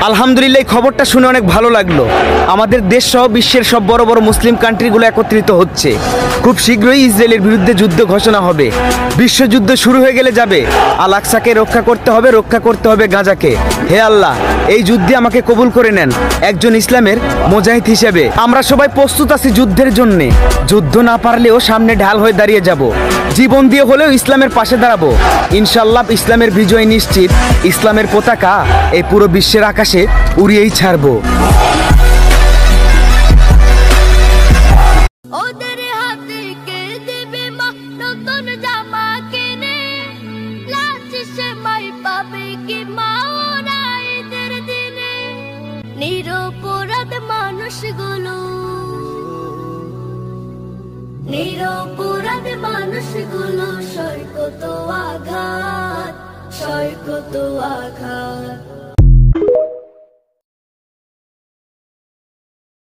আলহামদুলিল্লাহ, এই খবরটা শুনে অনেক ভালো লাগলো। আমাদের দেশ সহ বিশ্বের সব বড় বড় মুসলিম কান্ট্রিগুলো একত্রিত হচ্ছে। খুব শীঘ্রই ইসরায়েলের বিরুদ্ধে যুদ্ধ ঘোষণা হবে। বিশ্বযুদ্ধ শুরু হয়ে গেলে যাবে। আল আকসাকে রক্ষা করতে হবে গাজাকে। হে আল্লাহ, এই যুদ্ধে আমাকে কবুল করে নেন একজন ইসলামের মুজাহিদ হিসেবে। আমরা সবাই প্রস্তুত আছি যুদ্ধের জন্যে। যুদ্ধ না পারলেও সামনে ঢাল হয়ে দাঁড়িয়ে যাব। জীবন দিয়ে হলেও ইসলামের পাশে দাঁড়াবো। ইনশাআল্লাহ ইসলামের বিজয় নিশ্চিত। ইসলামের পতাকা এই পুরো বিশ্বের আকাশে উড়িয়েই ছাড়বো। ওদের হাতে কে দিবে মা নতুন জামা কিনে, লাজ সেমাই পাবে কি মা ওরা ঈদের দিনে। নিরপরাধ মানুষগুলো সয় কত আঘাত, সয় কত আঘাত।